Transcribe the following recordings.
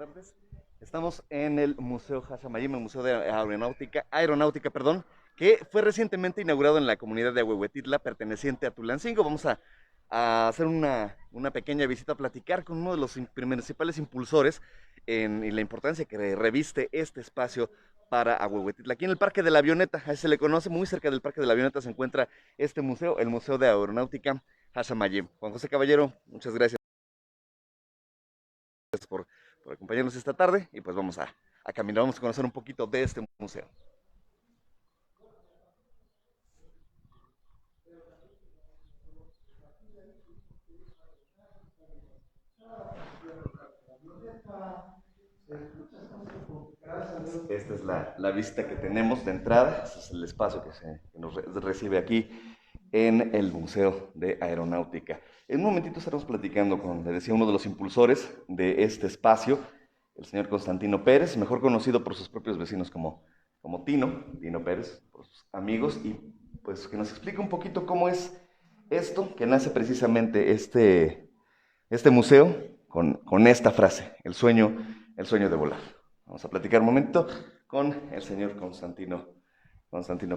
tardes. Estamos en el Museo Hasamayim, el Museo de Aeronáutica, perdón, que fue recientemente inaugurado en la comunidad de Ahuehuetitla, perteneciente a Tulancingo. Vamos a hacer una pequeña visita, a platicar con uno de los principales impulsores en la importancia que reviste este espacio para Ahuehuetitla. Aquí en el Parque de la Avioneta, así se le conoce, muy cerca del Parque de la Avioneta se encuentra este museo, el Museo de Aeronáutica Hasamayim. Juan José Caballero, muchas gracias por acompañarnos esta tarde y pues vamos a caminar, vamos a conocer un poquito de este museo. Esta es la vista que tenemos de entrada, este es el espacio que nos recibe aquí en el Museo de Aeronáutica. En un momentito estaremos platicando con, le decía, uno de los impulsores de este espacio, el señor Constantino Pérez, mejor conocido por sus propios vecinos como Tino Pérez, por sus amigos, y pues que nos explique un poquito cómo es esto, que nace precisamente este museo con esta frase, el sueño de volar. Vamos a platicar un momento con el señor Constantino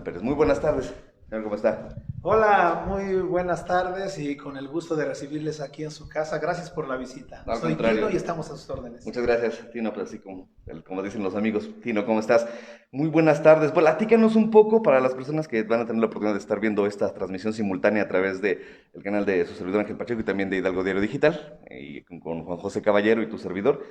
Pérez. Muy buenas tardes, señor, ¿cómo está? Hola, muy buenas tardes y con el gusto de recibirles aquí en su casa. Gracias por la visita. No, al Soy contrario. Tino y estamos a sus órdenes. Muchas gracias, Tino, pero así como dicen los amigos. Tino, ¿cómo estás? Muy buenas tardes. Platícanos un poco para las personas que van a tener la oportunidad de estar viendo esta transmisión simultánea a través del canal de su servidor Ángel Pacheco y también de Hidalgo Diario Digital, y con Juan José Caballero y tu servidor,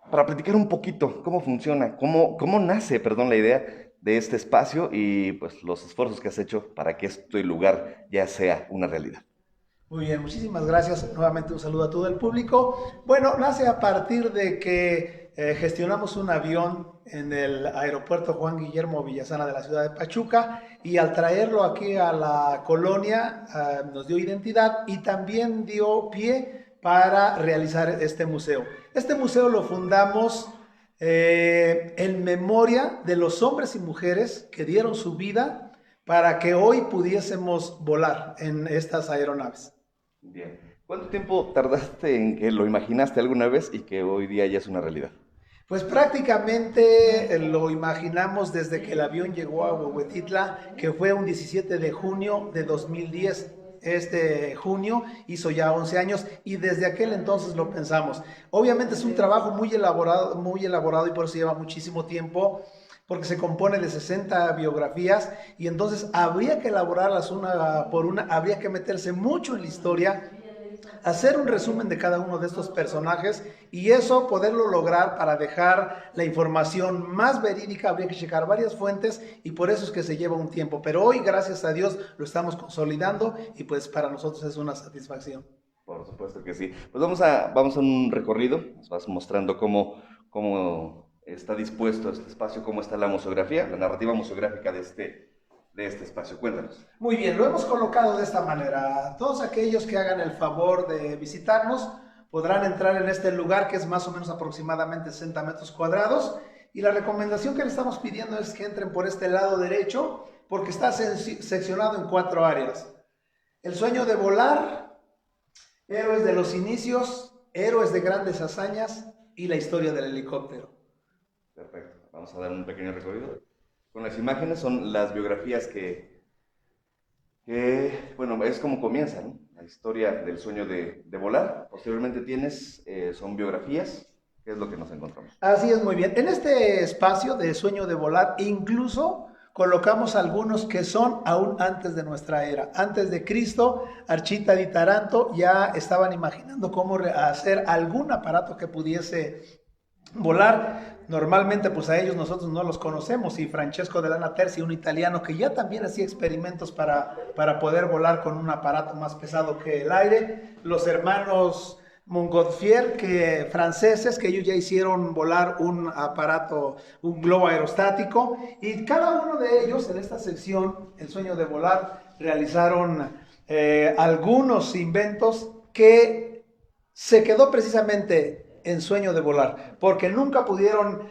para platicar un poquito cómo funciona, cómo nace, perdón, la idea de este espacio y pues los esfuerzos que has hecho para que este lugar ya sea una realidad. Muy bien, muchísimas gracias. Nuevamente un saludo a todo el público. Bueno, nace a partir de que gestionamos un avión en el aeropuerto Juan Guillermo Villasana de la ciudad de Pachuca y al traerlo aquí a la colonia nos dio identidad y también dio pie para realizar este museo. Este museo lo fundamos en memoria de los hombres y mujeres que dieron su vida para que hoy pudiésemos volar en estas aeronaves. Bien. ¿Cuánto tiempo tardaste en que lo imaginaste alguna vez y que hoy día ya es una realidad? Pues prácticamente lo imaginamos desde que el avión llegó a Huehuetitla, que fue un 17 de junio de 2010. Este junio hizo ya 11 años y desde aquel entonces lo pensamos. Obviamente es un trabajo muy elaborado y por eso lleva muchísimo tiempo, porque se compone de 60 biografías y entonces habría que elaborarlas una por una, habría que meterse mucho en la historia, hacer un resumen de cada uno de estos personajes y eso poderlo lograr para dejar la información más verídica. Habría que checar varias fuentes y por eso es que se lleva un tiempo, pero hoy gracias a Dios lo estamos consolidando y pues para nosotros es una satisfacción. Por supuesto que sí. Pues vamos a un recorrido, nos vas mostrando cómo está dispuesto este espacio, cómo está la museografía, la narrativa museográfica de este espacio. Cuéntanos. Muy bien, lo hemos colocado de esta manera. Todos aquellos que hagan el favor de visitarnos podrán entrar en este lugar que es más o menos aproximadamente 60 metros cuadrados y la recomendación que le estamos pidiendo es que entren por este lado derecho porque está seccionado en 4 áreas. El sueño de volar, héroes de los inicios, héroes de grandes hazañas y la historia del helicóptero. Perfecto, vamos a dar un pequeño recorrido. Con las imágenes son las biografías bueno, es como comienza, ¿no? La historia del sueño de volar. Posteriormente son biografías. ¿Qué es lo que nos encontramos? Así es, muy bien. En este espacio de sueño de volar, incluso colocamos algunos que son aún antes de nuestra era. Antes de Cristo, Archita di Taranto ya estaban imaginando cómo hacer algún aparato que pudiese volar. Normalmente pues a ellos nosotros no los conocemos y Francesco Dell'Anna Terzi, un italiano que ya también hacía experimentos para poder volar con un aparato más pesado que el aire. Los hermanos Montgolfier, franceses, que ellos ya hicieron volar un aparato, un globo aerostático, y cada uno de ellos en esta sección, El sueño de volar, realizaron algunos inventos que se quedó precisamente en sueño de volar, porque nunca pudieron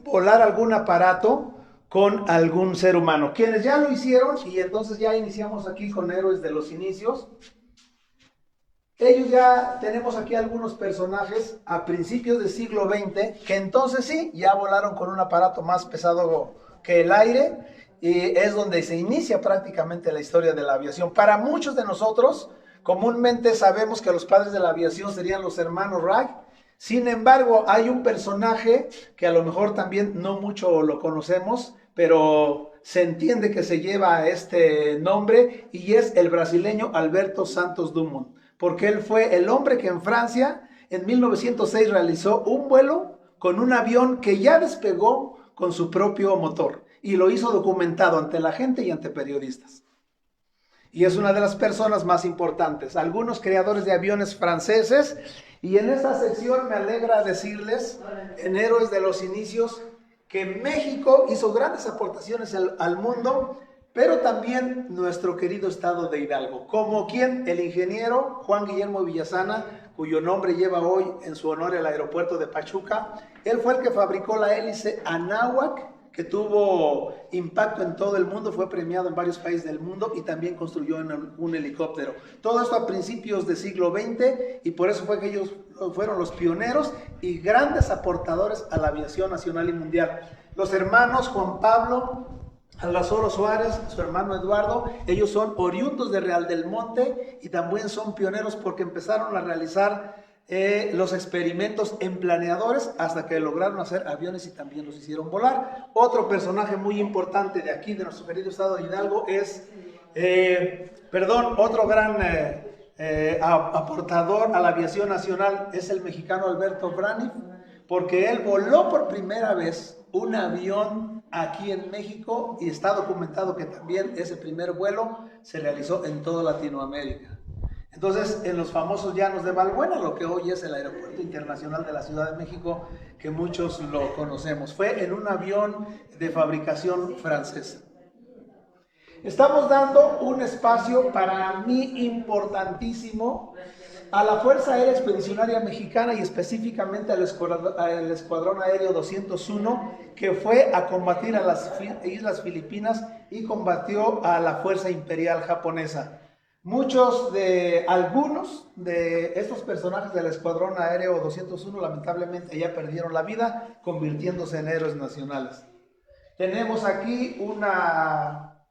volar algún aparato con algún ser humano. Quienes ya lo hicieron, y entonces ya iniciamos aquí con héroes de los inicios. Ellos ya tenemos aquí algunos personajes a principios del siglo XX que entonces sí, ya volaron con un aparato más pesado que el aire y es donde se inicia prácticamente la historia de la aviación. Para muchos de nosotros, comúnmente sabemos que los padres de la aviación serían los hermanos Wright. Sin embargo, hay un personaje que a lo mejor también no mucho lo conocemos, pero se entiende que se lleva este nombre y es el brasileño Alberto Santos Dumont, porque él fue el hombre que en Francia en 1906 realizó un vuelo con un avión que ya despegó con su propio motor y lo hizo documentado ante la gente y ante periodistas. Y es una de las personas más importantes. Algunos creadores de aviones franceses. Y en esta sección me alegra decirles, en Héroes de los Inicios, que México hizo grandes aportaciones al mundo, pero también nuestro querido estado de Hidalgo. Como quien, el ingeniero Juan Guillermo Villasana, cuyo nombre lleva hoy en su honor el aeropuerto de Pachuca. Él fue el que fabricó la hélice Anáhuac, que tuvo impacto en todo el mundo, fue premiado en varios países del mundo y también construyó un helicóptero. Todo esto a principios del siglo XX y por eso fue que ellos fueron los pioneros y grandes aportadores a la aviación nacional y mundial. Los hermanos Juan Pablo Algazoro Suárez, su hermano Eduardo, ellos son oriundos de Real del Monte y también son pioneros porque empezaron a realizar los experimentos en planeadores hasta que lograron hacer aviones y también los hicieron volar. Otro personaje muy importante de aquí, de nuestro querido estado de Hidalgo, es, otro gran aportador a la aviación nacional es el mexicano Alberto Braniff, porque él voló por primera vez un avión aquí en México y está documentado que también ese primer vuelo se realizó en toda Latinoamérica. Entonces, en los famosos llanos de Balbuena, lo que hoy es el Aeropuerto Internacional de la Ciudad de México, que muchos lo conocemos, fue en un avión de fabricación francesa. Estamos dando un espacio para mí importantísimo a la Fuerza Aérea Expedicionaria Mexicana y específicamente al Escuadrón Aéreo 201, que fue a combatir a las Islas Filipinas y combatió a la Fuerza Imperial Japonesa. Algunos de estos personajes del Escuadrón Aéreo 201 lamentablemente ya perdieron la vida, convirtiéndose en héroes nacionales. Tenemos aquí una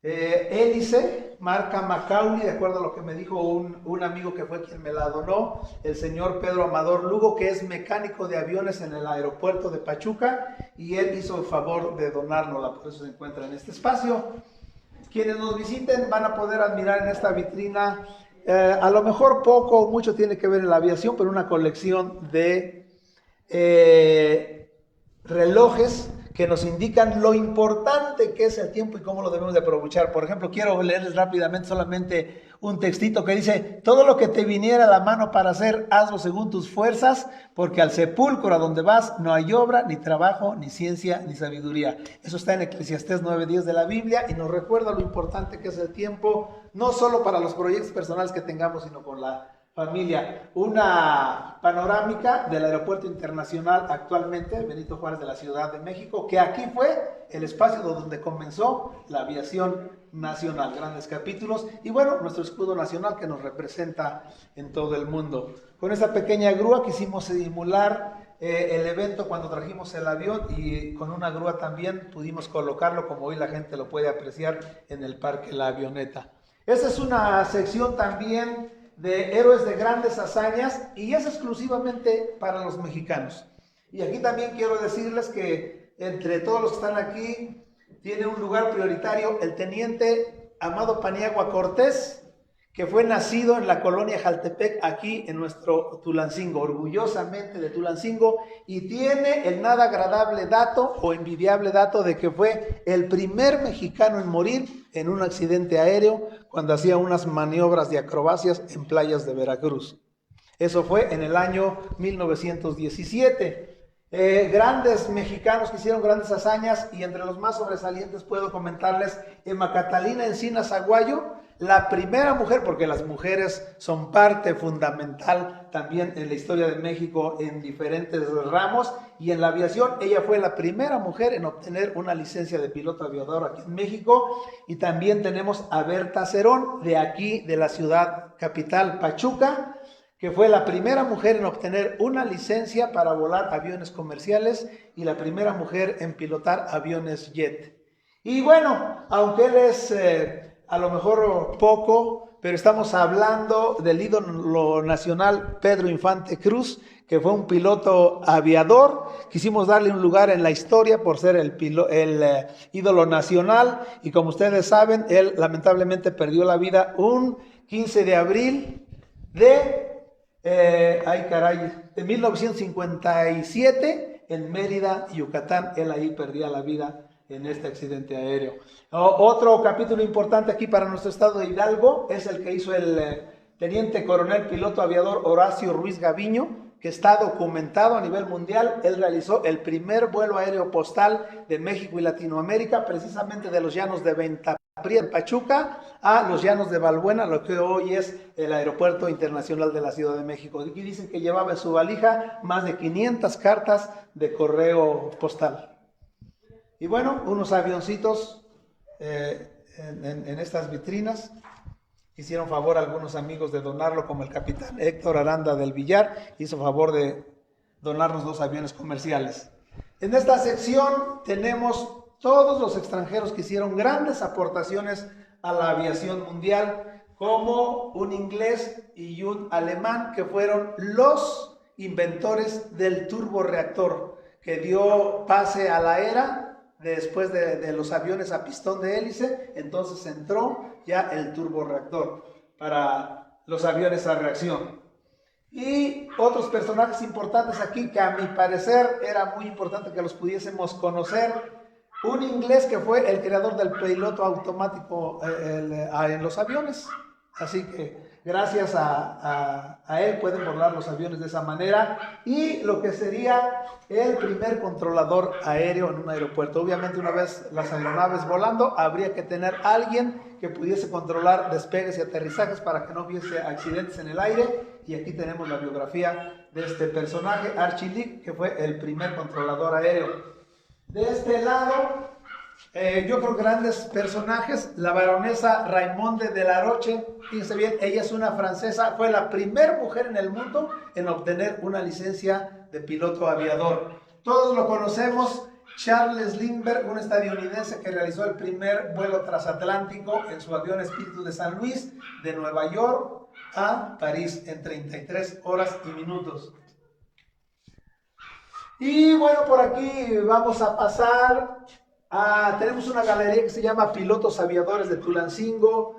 hélice, marca Macaulay, de acuerdo a lo que me dijo un amigo que fue quien me la donó, el señor Pedro Amador Lugo, que es mecánico de aviones en el aeropuerto de Pachuca, y él hizo el favor de donárnosla, por eso se encuentra en este espacio. Quienes nos visiten van a poder admirar en esta vitrina, a lo mejor poco o mucho tiene que ver en la aviación, pero una colección de relojes que nos indican lo importante que es el tiempo y cómo lo debemos de aprovechar. Por ejemplo, quiero leerles rápidamente solamente un textito que dice: todo lo que te viniera a la mano para hacer, hazlo según tus fuerzas, porque al sepulcro a donde vas no hay obra, ni trabajo, ni ciencia, ni sabiduría. Eso está en Eclesiastés 9:10 de la Biblia y nos recuerda lo importante que es el tiempo, no solo para los proyectos personales que tengamos, sino con la familia. Una panorámica del Aeropuerto Internacional actualmente, Benito Juárez de la Ciudad de México, que aquí fue el espacio donde comenzó la aviación nacional. Grandes capítulos y bueno, nuestro escudo nacional que nos representa en todo el mundo. Con esa pequeña grúa quisimos simular el evento cuando trajimos el avión y con una grúa también pudimos colocarlo, como hoy la gente lo puede apreciar, en el Parque La Avioneta. Esa es una sección también de héroes de grandes hazañas y es exclusivamente para los mexicanos. Y aquí también quiero decirles que entre todos los que están aquí tiene un lugar prioritario el teniente Amado Paniagua Cortés, que fue nacido en la colonia Jaltepec, aquí en nuestro Tulancingo, orgullosamente de Tulancingo, y tiene el nada agradable dato o envidiable dato de que fue el primer mexicano en morir en un accidente aéreo cuando hacía unas maniobras de acrobacias en playas de Veracruz. Eso fue en el año 1917. Grandes mexicanos que hicieron grandes hazañas y entre los más sobresalientes puedo comentarles Emma Catalina Encinas Aguayo, la primera mujer, porque las mujeres son parte fundamental también en la historia de México en diferentes ramos, y en la aviación ella fue la primera mujer en obtener una licencia de piloto aviador aquí en México. Y también tenemos a Berta Cerón, de aquí, de la ciudad capital Pachuca, que fue la primera mujer en obtener una licencia para volar aviones comerciales y la primera mujer en pilotar aviones jet. Y bueno, aunque él es a lo mejor poco, pero estamos hablando del ídolo nacional Pedro Infante Cruz, que fue un piloto aviador. Quisimos darle un lugar en la historia por ser el ídolo nacional, y como ustedes saben, él lamentablemente perdió la vida un 15 de abril de de 1957 en Mérida, Yucatán. Él ahí perdía la vida en este accidente aéreo. Otro capítulo importante aquí para nuestro estado de Hidalgo es el que hizo el teniente coronel piloto aviador Horacio Ruiz Gaviño, que está documentado a nivel mundial. Él realizó el primer vuelo aéreo postal de México y Latinoamérica, precisamente de los llanos de Ventapría en Pachuca a los llanos de Balbuena, lo que hoy es el Aeropuerto Internacional de la Ciudad de México. Aquí dicen que llevaba en su valija más de 500 cartas de correo postal. Y bueno, unos avioncitos en estas vitrinas. Hicieron favor algunos amigos de donarlo, como el capitán Héctor Aranda del Villar, hizo favor de donarnos 2 aviones comerciales. En esta sección tenemos todos los extranjeros que hicieron grandes aportaciones a la aviación mundial, como un inglés y un alemán, que fueron los inventores del turborreactor, que dio pase a la era después de los aviones a pistón de hélice. Entonces entró ya el turborreactor para los aviones a reacción. Y otros personajes importantes aquí, que a mi parecer era muy importante que los pudiésemos conocer. Un inglés que fue el creador del piloto automático en los aviones. Así que gracias a él pueden volar los aviones de esa manera. Y lo que sería el primer controlador aéreo en un aeropuerto. Obviamente, una vez las aeronaves volando, habría que tener alguien que pudiese controlar despegues y aterrizajes para que no hubiese accidentes en el aire. Y aquí tenemos la biografía de este personaje, Archie Leake, que fue el primer controlador aéreo. De este lado, yo creo grandes personajes. La baronesa Raimonde de la Roche, fíjense bien, ella es una francesa, fue la primera mujer en el mundo en obtener una licencia de piloto aviador. Todos lo conocemos, Charles Lindbergh, un estadounidense que realizó el primer vuelo transatlántico en su avión Espíritu de San Luis, de Nueva York a París en 33 horas y minutos. Y bueno, por aquí vamos a pasar tenemos una galería que se llama Pilotos Aviadores de Tulancingo,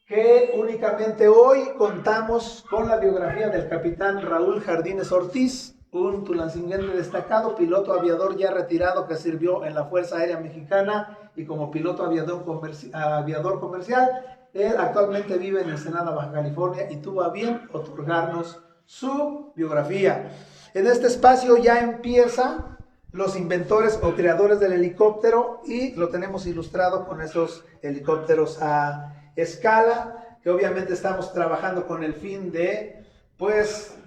que únicamente hoy contamos con la biografía del capitán Raúl Jardines Ortiz, un tulancinguense destacado, piloto aviador ya retirado que sirvió en la Fuerza Aérea Mexicana y como piloto aviador comercial. Él actualmente vive en Ensenada, Baja California, y tuvo a bien otorgarnos su biografía. En este espacio ya empieza los inventores o creadores del helicóptero, y lo tenemos ilustrado con esos helicópteros a escala, que obviamente estamos trabajando con el fin de, pues,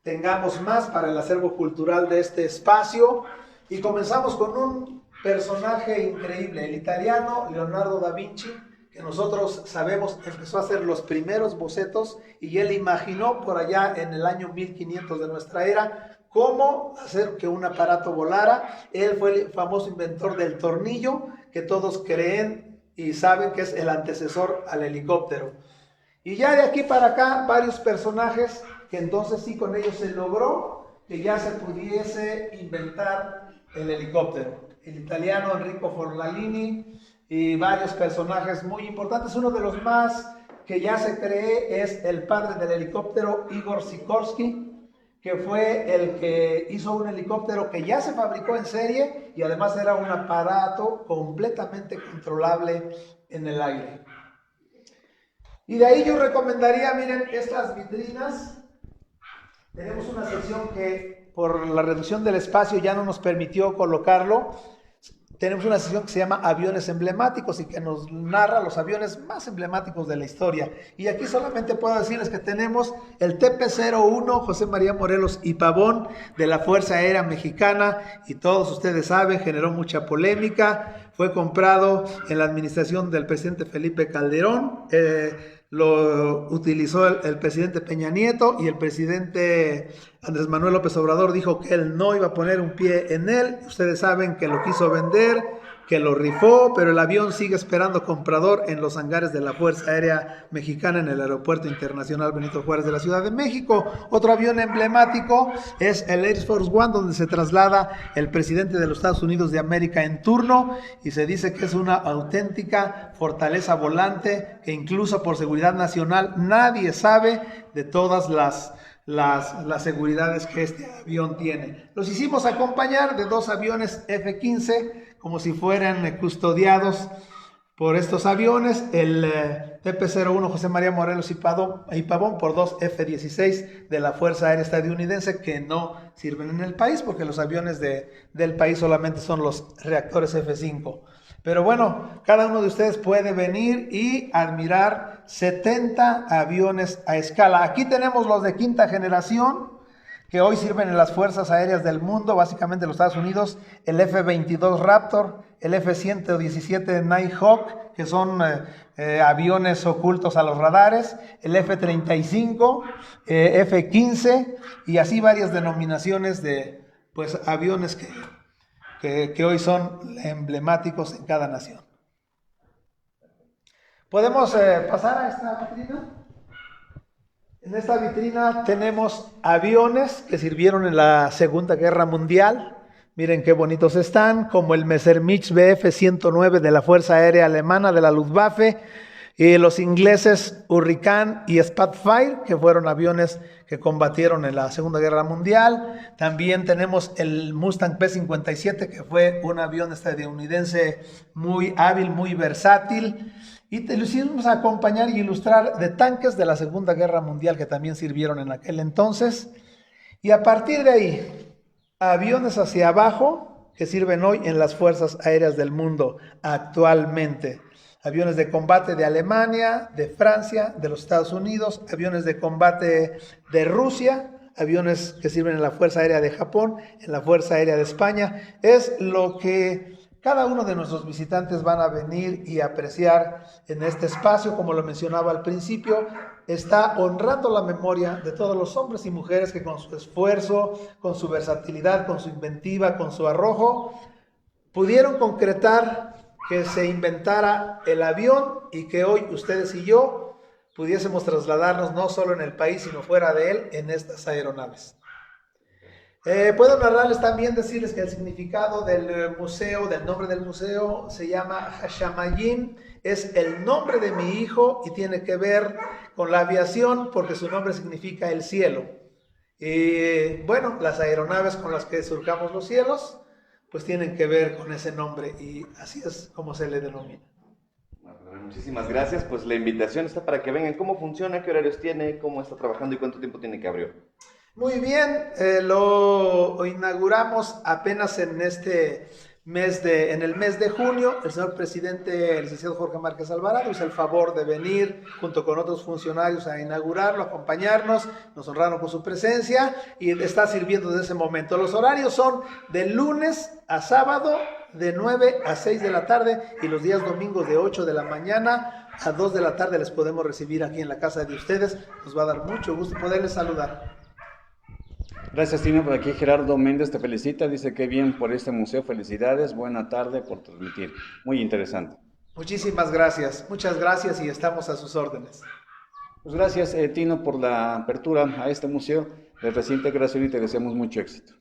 tengamos más para el acervo cultural de este espacio. Y comenzamos con un personaje increíble, el italiano Leonardo da Vinci, que nosotros sabemos empezó a hacer los primeros bocetos, y él imaginó por allá en el año 1500 de nuestra era cómo hacer que un aparato volara. Él fue el famoso inventor del tornillo, que todos creen y saben que es el antecesor al helicóptero. Y ya de aquí para acá varios personajes que entonces sí, con ellos se logró que ya se pudiese inventar el helicóptero. El italiano Enrico Forlanini y varios personajes muy importantes. Uno de los más que ya se cree es el padre del helicóptero, Igor Sikorsky, que fue el que hizo un helicóptero que ya se fabricó en serie y además era un aparato completamente controlable en el aire. Y de ahí yo recomendaría, miren, estas vitrinas. Tenemos una sección que por la reducción del espacio ya no nos permitió colocarlo. tenemos una sección que se llama Aviones Emblemáticos y que nos narra los aviones más emblemáticos de la historia. Y aquí solamente puedo decirles que tenemos el TP-01 José María Morelos y Pavón de la Fuerza Aérea Mexicana, y todos ustedes saben, generó mucha polémica, fue comprado en la administración del presidente Felipe Calderón, lo utilizó el presidente Peña Nieto, y el presidente Andrés Manuel López Obrador dijo que él no iba a poner un pie en él. Ustedes saben que lo quiso vender, que lo rifó, pero el avión sigue esperando comprador en los hangares de la Fuerza Aérea Mexicana en el Aeropuerto Internacional Benito Juárez de la Ciudad de México. Otro avión emblemático es el Air Force One, donde se traslada el presidente de los Estados Unidos de América en turno, y se dice que es una auténtica fortaleza volante que incluso por seguridad nacional nadie sabe de todas las seguridades que este avión tiene. Los hicimos acompañar de 2 aviones F-15 como si fueran custodiados por estos aviones, el TP-01 José María Morelos y Pavón por 2 F-16 de la Fuerza Aérea Estadounidense que no sirven en el país porque los aviones del país solamente son los reactores F-5. Pero bueno, cada uno de ustedes puede venir y admirar 70 aviones a escala. Aquí tenemos los de quinta generación que hoy sirven en las fuerzas aéreas del mundo, básicamente en los Estados Unidos, el F-22 Raptor, el F-117 Nighthawk, que son aviones ocultos a los radares, el F-35, F-15 y así varias denominaciones de aviones que hoy son emblemáticos en cada nación. ¿Podemos pasar a esta vitrina? En esta vitrina tenemos aviones que sirvieron en la Segunda Guerra Mundial. Miren qué bonitos están, como el Messerschmitt Bf-109 de la Fuerza Aérea Alemana de la Luftwaffe, y los ingleses Hurricane y Spitfire, que fueron aviones que combatieron en la Segunda Guerra Mundial. También tenemos el Mustang P-57, que fue un avión estadounidense muy hábil, muy versátil. Y te lo hicimos acompañar y ilustrar de tanques de la Segunda Guerra Mundial que también sirvieron en aquel entonces. Y a partir de ahí, aviones hacia abajo que sirven hoy en las fuerzas aéreas del mundo actualmente. Aviones de combate de Alemania, de Francia, de los Estados Unidos, aviones de combate de Rusia, aviones que sirven en la Fuerza Aérea de Japón, en la Fuerza Aérea de España. Es lo que cada uno de nuestros visitantes van a venir y apreciar en este espacio. Como lo mencionaba al principio, está honrando la memoria de todos los hombres y mujeres que con su esfuerzo, con su versatilidad, con su inventiva, con su arrojo, pudieron concretar que se inventara el avión y que hoy ustedes y yo pudiésemos trasladarnos no solo en el país, sino fuera de él en estas aeronaves. Puedo narrarles también, decirles que el significado del museo, del nombre del museo, se llama Hashamayim, es el nombre de mi hijo y tiene que ver con la aviación porque su nombre significa el cielo. Bueno, las aeronaves con las que surcamos los cielos, pues tienen que ver con ese nombre y así es como se le denomina. Muchísimas gracias, pues la invitación está para que vengan. ¿Cómo funciona? ¿Qué horarios tiene? ¿Cómo está trabajando? ¿Y cuánto tiempo tiene que abrir? Muy bien, lo inauguramos apenas en el mes de junio. El señor presidente, el licenciado Jorge Márquez Alvarado, hizo el favor de venir junto con otros funcionarios a inaugurarlo, acompañarnos, nos honraron con su presencia y está sirviendo desde ese momento. Los horarios son de lunes a sábado, de 9 a 6 de la tarde y los días domingos de 8 de la mañana a 2 de la tarde les podemos recibir aquí en la casa de ustedes. Nos va a dar mucho gusto poderles saludar. Gracias, Tino. Por aquí Gerardo Méndez te felicita, dice que bien por este museo, felicidades, buena tarde por transmitir, muy interesante. Muchísimas gracias, muchas gracias y estamos a sus órdenes. Pues gracias, Tino, por la apertura a este museo de reciente creación y te deseamos mucho éxito.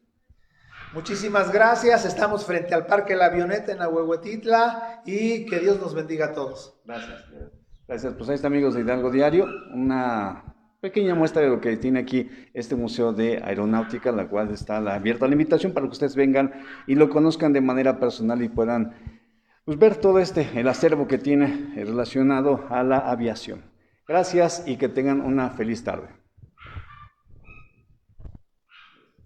Muchísimas gracias, estamos frente al Parque La Avioneta en Ahuehuetitla y que Dios nos bendiga a todos. Gracias. Gracias, pues ahí está, amigos de Hidalgo Diario, una pequeña muestra de lo que tiene aquí este Museo de Aeronáutica, la cual está abierta la invitación para que ustedes vengan y lo conozcan de manera personal y puedan ver todo el acervo que tiene relacionado a la aviación. Gracias y que tengan una feliz tarde.